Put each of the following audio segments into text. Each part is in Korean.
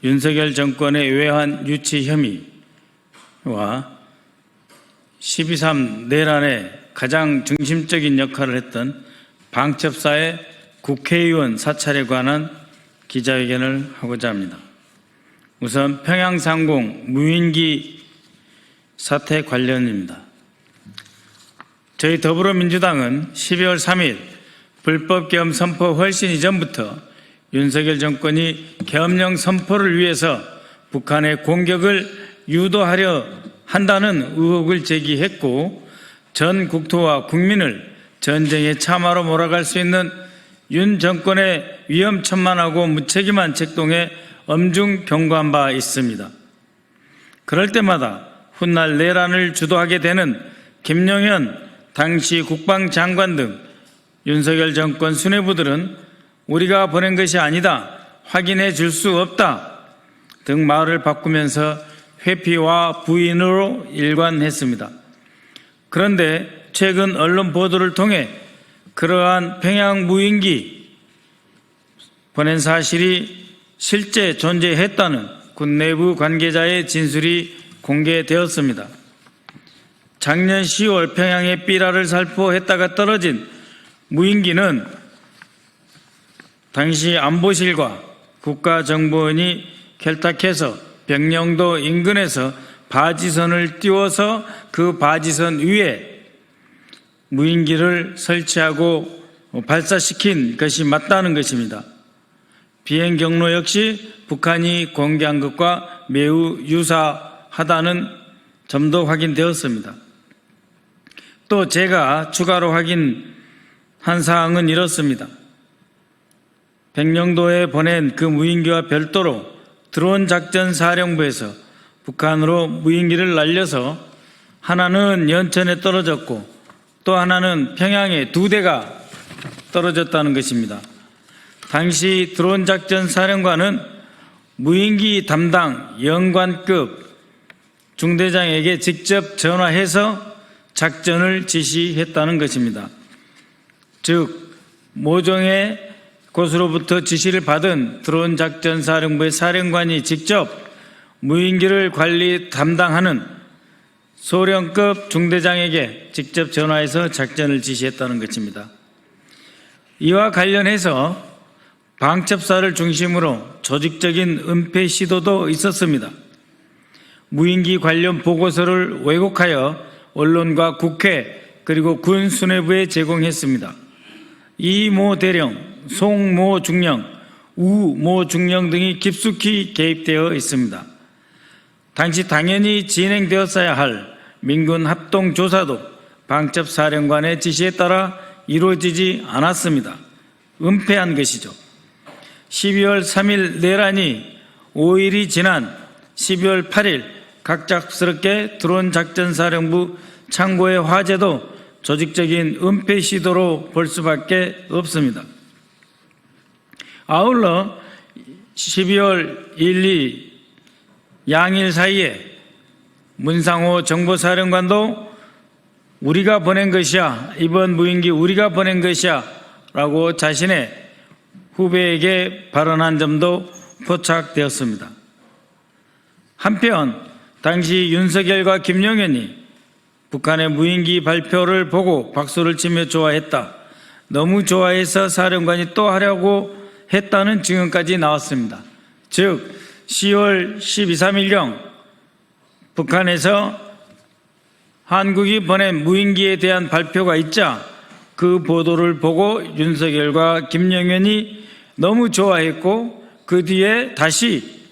윤석열 정권의 외환 유치 혐의와 12.3 내란의 가장 중심적인 역할을 했던 방첩사의 국회의원 사찰에 관한 기자회견을 하고자 합니다. 우선 평양상공 무인기 사태 관련입니다. 저희 더불어민주당은 12월 3일 불법 계엄 선포 훨씬 이전부터 윤석열 정권이 계엄령 선포를 위해서 북한의 공격을 유도하려 한다는 의혹을 제기했고, 전 국토와 국민을 전쟁의 참화로 몰아갈 수 있는 윤 정권의 위험천만하고 무책임한 책동에 엄중 경고한 바 있습니다. 그럴 때마다 훗날 내란을 주도하게 되는 김용현 당시 국방장관 등 윤석열 정권 수뇌부들은 우리가 보낸 것이 아니다, 확인해 줄 수 없다 등 말을 바꾸면서 회피와 부인으로 일관했습니다. 그런데 최근 언론 보도를 통해 그러한 평양 무인기 보낸 사실이 실제 존재했다는 군 내부 관계자의 진술이 공개되었습니다. 작년 10월 평양의 삐라를 살포했다가 떨어진 무인기는 당시 안보실과 국가정보원이 결탁해서 병영도 인근에서 바지선을 띄워서 그 바지선 위에 무인기를 설치하고 발사시킨 것이 맞다는 것입니다. 비행 경로 역시 북한이 공개한 것과 매우 유사하다는 점도 확인되었습니다. 또 제가 추가로 확인한 사항은 이렇습니다. 백령도에 보낸 그 무인기와 별도로 드론 작전 사령부에서 북한으로 무인기를 날려서 하나는 연천에 떨어졌고 또 하나는 평양에 2대가 떨어졌다는 것입니다. 당시 드론 작전 사령관은 무인기 담당 영관급 중대장에게 직접 전화해서 작전을 지시했다는 것입니다. 즉 모종의 곳으로부터 지시를 받은 드론 작전 사령부의 사령관이 직접 무인기를 관리 담당하는 소령급 중대장에게 직접 전화해서 작전을 지시했다는 것입니다. 이와 관련해서 방첩사를 중심으로 조직적인 은폐 시도도 있었습니다. 무인기 관련 보고서를 왜곡하여 언론과 국회 그리고 군 수뇌부에 제공했습니다. 이 모 대령, 송 모 중령, 우 모 중령 등이 깊숙이 개입되어 있습니다. 당시 당연히 진행되었어야 할 민군 합동조사도 방첩사령관의 지시에 따라 이루어지지 않았습니다. 은폐한 것이죠. 12월 3일 내란이 5일이 지난 12월 8일 갑작스럽게 드론 작전사령부 창고의 화재도 조직적인 은폐 시도로 볼 수밖에 없습니다. 아울러 12월 1, 2 양일 사이에 문상호 정보사령관도 우리가 보낸 것이야, 이번 무인기 우리가 보낸 것이야 라고 자신의 후배에게 발언한 점도 포착되었습니다. 한편 당시 윤석열과 김용현이 북한의 무인기 발표를 보고 박수를 치며 좋아했다, 너무 좋아해서 사령관이 또 하려고 했다는 증언까지 나왔습니다. 즉 10월 12, 3일경 북한에서 한국이 보낸 무인기에 대한 발표가 있자 그 보도를 보고 윤석열과 김용현이 너무 좋아했고 그 뒤에 다시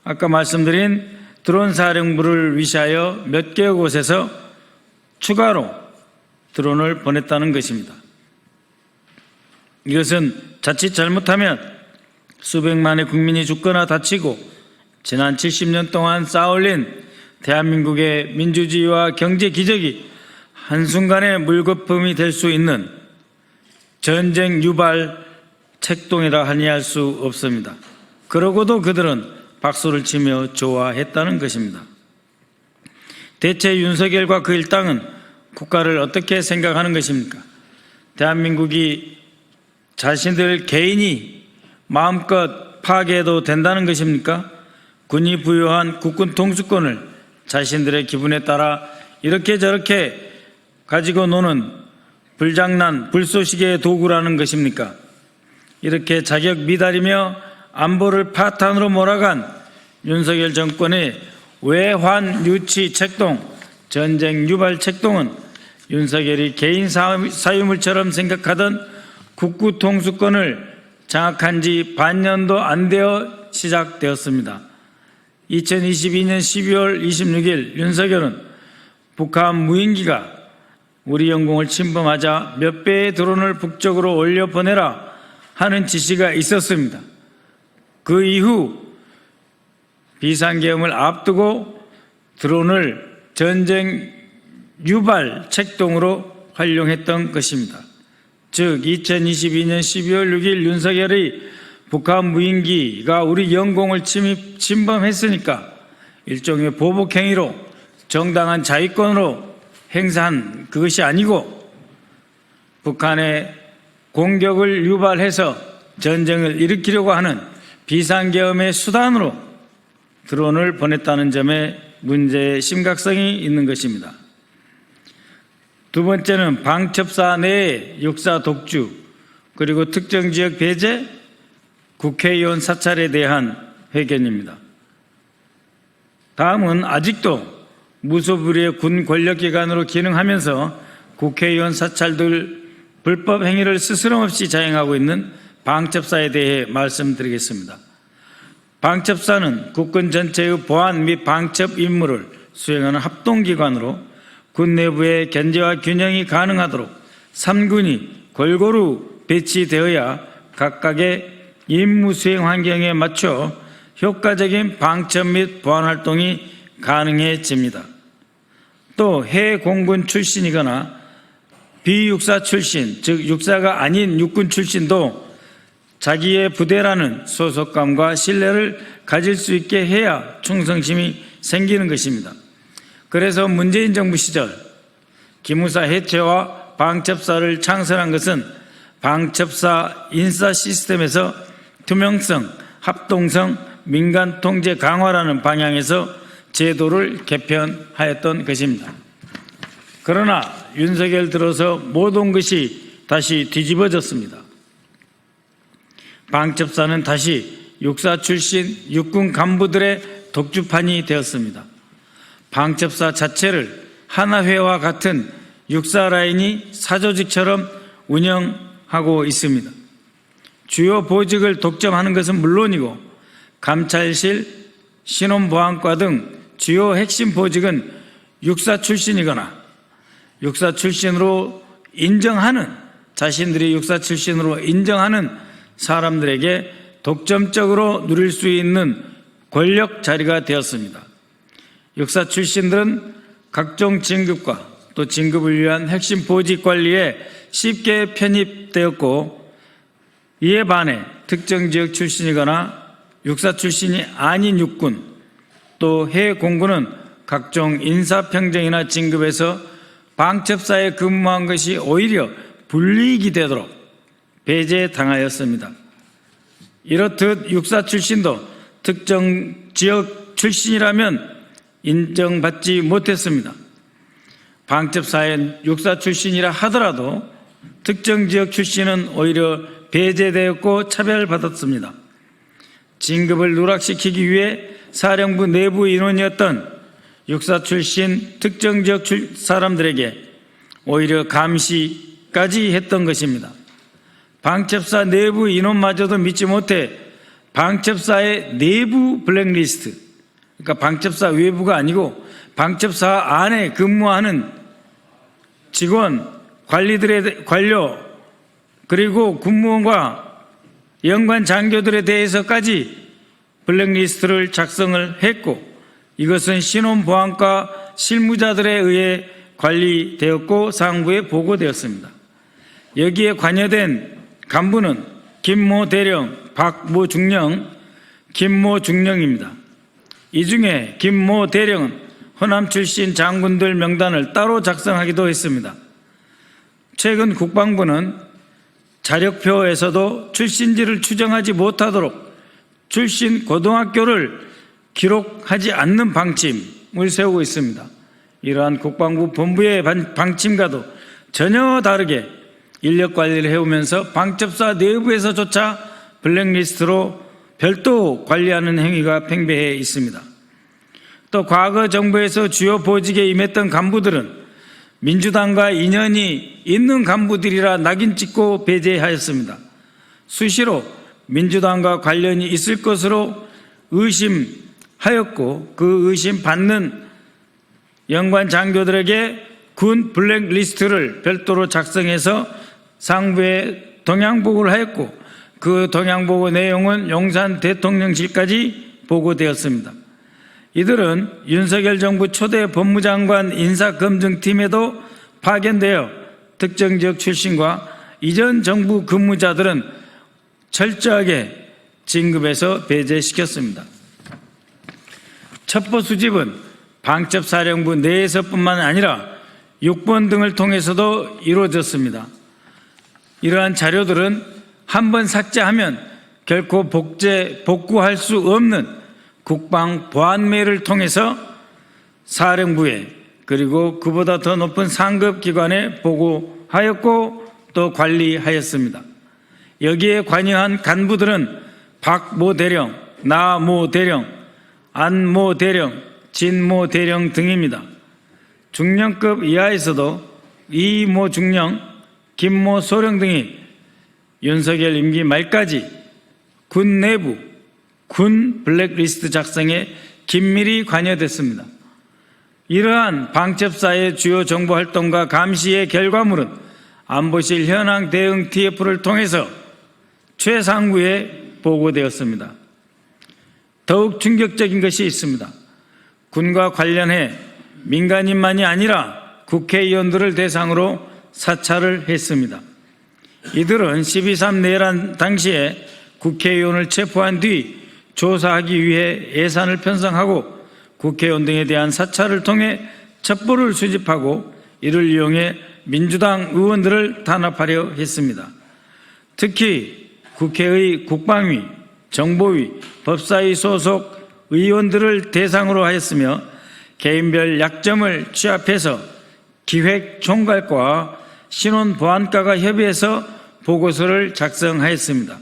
아까 말씀드린 드론 사령부를 위시하여 몇 개의 곳에서 추가로 드론을 보냈다는 것입니다. 이것은 자칫 잘못하면 수백만의 국민이 죽거나 다치고 지난 70년 동안 쌓아올린 대한민국의 민주주의와 경제 기적이 한순간에 물거품이 될 수 있는 전쟁 유발 책동이라 아니할 수 없습니다. 그러고도 그들은 박수를 치며 좋아했다는 것입니다. 대체 윤석열과 그 일당은 국가를 어떻게 생각하는 것입니까? 대한민국이 자신들 개인이 마음껏 파괴해도 된다는 것입니까? 군이 부여한 국군 통수권을 자신들의 기분에 따라 이렇게 저렇게 가지고 노는 불장난, 불쏘시개의 도구라는 것입니까? 이렇게 자격 미달이며 안보를 파탄으로 몰아간 윤석열 정권의 외환 유치 책동, 전쟁 유발 책동은 윤석열이 개인 사유물처럼 생각하던 국구 통수권을 장악한 지 반년도 안 되어 시작되었습니다. 2022년 12월 26일 윤석열은 북한 무인기가 우리 영공을 침범하자 몇 배의 드론을 북쪽으로 올려보내라 하는 지시가 있었습니다. 그 이후 비상계엄을 앞두고 드론을 전쟁 유발 책동으로 활용했던 것입니다. 즉 2022년 12월 6일 윤석열의 북한 무인기가 우리 영공을 침범했으니까 일종의 보복행위로 정당한 자위권으로 행사한 그것이 아니고 북한의 공격을 유발해서 전쟁을 일으키려고 하는 비상계엄의 수단으로 드론을 보냈다는 점에 문제의 심각성이 있는 것입니다. 두 번째는 방첩사 내의 육사 독주 그리고 특정 지역 배제, 국회의원 사찰에 대한 회견입니다. 다음은 아직도 무소불위의 군 권력기관으로 기능하면서 국회의원 사찰들 불법 행위를 스스럼없이 자행하고 있는 방첩사에 대해 말씀드리겠습니다. 방첩사는 국군 전체의 보안 및 방첩 임무를 수행하는 합동기관으로 군 내부의 견제와 균형이 가능하도록 3군이 골고루 배치되어야 각각의 임무 수행 환경에 맞춰 효과적인 방첩 및 보안 활동이 가능해집니다. 또 해외 공군 출신이거나 비육사 출신, 즉 육사가 아닌 육군 출신도 자기의 부대라는 소속감과 신뢰를 가질 수 있게 해야 충성심이 생기는 것입니다. 그래서 문재인 정부 시절 기무사 해체와 방첩사를 창설한 것은 방첩사 인사 시스템에서 투명성, 합동성, 민간 통제 강화라는 방향에서 제도를 개편하였던 것입니다. 그러나 윤석열 들어서 모든 것이 다시 뒤집어졌습니다. 방첩사는 다시 육사 출신 육군 간부들의 독주판이 되었습니다. 방첩사 자체를 하나회와 같은 육사 라인이 사조직처럼 운영하고 있습니다. 주요 보직을 독점하는 것은 물론이고 감찰실, 신원보안과 등 주요 핵심 보직은 육사 출신이거나 육사 출신으로 인정하는 자신들이 육사 출신으로 인정하는 사람들에게 독점적으로 누릴 수 있는 권력 자리가 되었습니다. 육사 출신들은 각종 진급과 또 진급을 위한 핵심 보직 관리에 쉽게 편입되었고 이에 반해 특정 지역 출신이거나 육사 출신이 아닌 육군 또 해외 공군은 각종 인사평정이나 진급에서 방첩사에 근무한 것이 오히려 불이익이 되도록 배제당하였습니다. 이렇듯 육사 출신도 특정 지역 출신이라면 인정받지 못했습니다. 방첩사에 육사 출신이라 하더라도 특정 지역 출신은 오히려 배제되었고 차별받았습니다. 진급을 누락시키기 위해 사령부 내부 인원이었던 육사 출신 특정 지역 사람들에게 오히려 감시까지 했던 것입니다. 방첩사 내부 인원마저도 믿지 못해 방첩사의 내부 블랙리스트, 그러니까 방첩사 외부가 아니고 방첩사 안에 근무하는 직원, 관료, 그리고 군무원과 연관 장교들에 대해서까지 블랙리스트를 작성을 했고 이것은 신원보안과 실무자들에 의해 관리되었고 상부에 보고되었습니다. 여기에 관여된 간부는 김모 대령, 박모 중령, 김모 중령입니다. 이 중에 김모 대령은 호남 출신 장군들 명단을 따로 작성하기도 했습니다. 최근 국방부는 자력표에서도 출신지를 추정하지 못하도록 출신 고등학교를 기록하지 않는 방침을 세우고 있습니다. 이러한 국방부 본부의 방침과도 전혀 다르게 인력 관리를 해오면서 방첩사 내부에서조차 블랙리스트로 별도 관리하는 행위가 팽배해 있습니다. 또 과거 정부에서 주요 보직에 임했던 간부들은 민주당과 인연이 있는 간부들이라 낙인 찍고 배제하였습니다. 수시로 민주당과 관련이 있을 것으로 의심하였고 그 의심받는 연관 장교들에게 군 블랙리스트를 별도로 작성해서 상부에 동향보고를 하였고 그 동향보고 내용은 용산 대통령실까지 보고되었습니다. 이들은 윤석열 정부 초대 법무장관 인사검증팀에도 파견되어 특정 지역 출신과 이전 정부 근무자들은 철저하게 진급해서 배제시켰습니다. 첩보 수집은 방첩사령부 내에서뿐만 아니라 육본 등을 통해서도 이루어졌습니다. 이러한 자료들은 한번 삭제하면 결코 복구할 수 없는 국방 보안매를 통해서 사령부에 그리고 그보다 더 높은 상급 기관에 보고하였고 또 관리하였습니다. 여기에 관여한 간부들은 박 모 대령, 나 모 대령, 안 모 대령, 진 모 대령 등입니다. 중령급 이하에서도 이 모 중령, 김 모 소령 등이 윤석열 임기 말까지 군 내부 군 블랙리스트 작성에 긴밀히 관여됐습니다. 이러한 방첩사의 주요 정보활동과 감시의 결과물은 안보실 현황 대응 TF를 통해서 최상부에 보고되었습니다. 더욱 충격적인 것이 있습니다. 군과 관련해 민간인만이 아니라 국회의원들을 대상으로 사찰을 했습니다. 이들은 12.3 내란 당시에 국회의원을 체포한 뒤 조사하기 위해 예산을 편성하고 국회의원 등에 대한 사찰을 통해 첩보를 수집하고 이를 이용해 민주당 의원들을 탄압하려 했습니다. 특히 국회의 국방위, 정보위, 법사위 소속 의원들을 대상으로 하였으며 개인별 약점을 취합해서 기획총괄과 신원보안과가 협의해서 보고서를 작성하였습니다.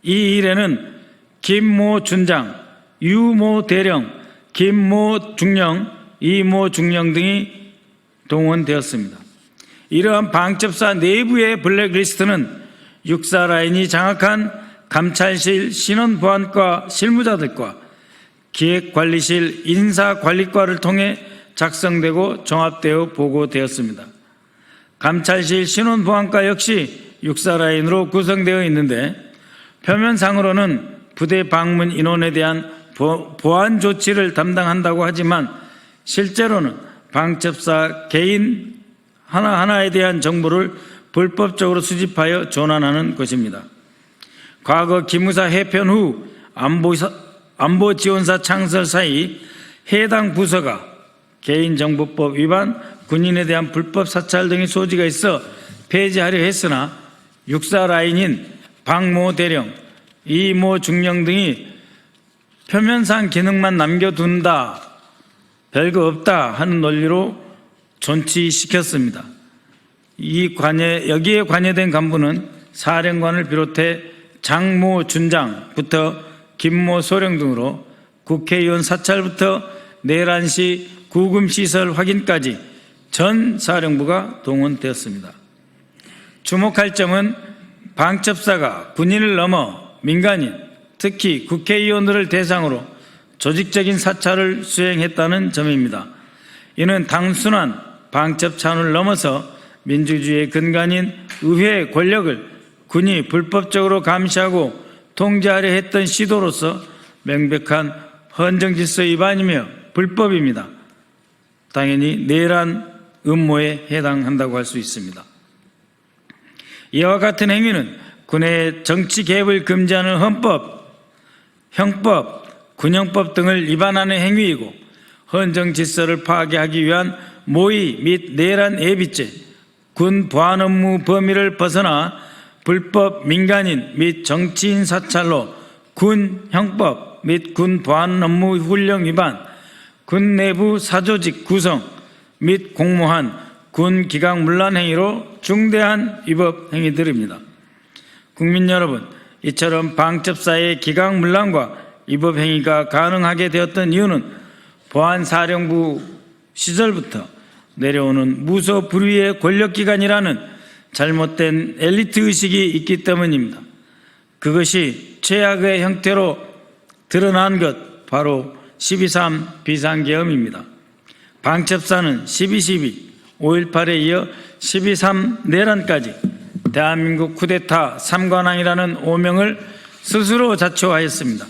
이 일에는 김모 준장, 유모 대령, 김모 중령, 이모 중령 등이 동원되었습니다. 이러한 방첩사 내부의 블랙리스트는 육사라인이 장악한 감찰실 신원보안과 실무자들과 기획관리실 인사관리과를 통해 작성되고 종합되어 보고되었습니다. 감찰실 신원보안과 역시 육사라인으로 구성되어 있는데 표면상으로는 부대 방문 인원에 대한 보안 조치를 담당한다고 하지만 실제로는 방첩사 개인 하나하나에 대한 정보를 불법적으로 수집하여 전환하는 것입니다. 과거 기무사 해편 후 안보지원사 창설 사이 해당 부서가 개인정보법 위반, 군인에 대한 불법 사찰 등의 소지가 있어 폐지하려 했으나 육사라인인 박모 대령, 이모 중령 등이 표면상 기능만 남겨둔다, 별거 없다 하는 논리로 존치시켰습니다. 여기에 관여된 간부는 사령관을 비롯해 장모 준장부터 김모 소령 등으로 국회의원 사찰부터 내란 시 구금시설 확인까지 전 사령부가 동원되었습니다. 주목할 점은 방첩사가 군인을 넘어 민간인, 특히 국회의원들을 대상으로 조직적인 사찰을 수행했다는 점입니다. 이는 단순한 방첩 차원을 넘어서 민주주의의 근간인 의회의 권력을 군이 불법적으로 감시하고 통제하려 했던 시도로서 명백한 헌정질서 위반이며 불법입니다. 당연히 내란 음모에 해당한다고 할 수 있습니다. 이와 같은 행위는 군의 정치 개입을 금지하는 헌법, 형법, 군형법 등을 위반하는 행위이고 헌정질서를 파괴하기 위한 모의 및 내란 예비죄, 군 보안 업무 범위를 벗어나 불법 민간인 및 정치인 사찰로 군 형법 및 군 보안 업무 훈령 위반, 군 내부 사조직 구성 및 공모한 군 기강문란 행위로 중대한 위법 행위들입니다. 국민 여러분, 이처럼 방첩사의 기강문란과 위법 행위가 가능하게 되었던 이유는 보안사령부 시절부터 내려오는 무소불위의 권력기관이라는 잘못된 엘리트 의식이 있기 때문입니다. 그것이 최악의 형태로 드러난 것 바로 12.3 비상계엄입니다. 방첩사는 12.12, 5.18에 이어 12.3 내란까지 대한민국 쿠데타 3관왕이라는 오명을 스스로 자초하였습니다.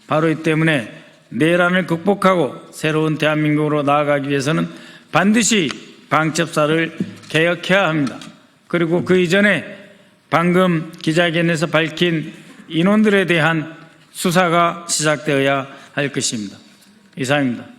바로 이 때문에 내란을 극복하고 새로운 대한민국으로 나아가기 위해서는 반드시 방첩사를 개혁해야 합니다. 그리고 그 이전에 방금 기자회견에서 밝힌 인원들에 대한 수사가 시작되어야 할 것입니다. 이상입니다.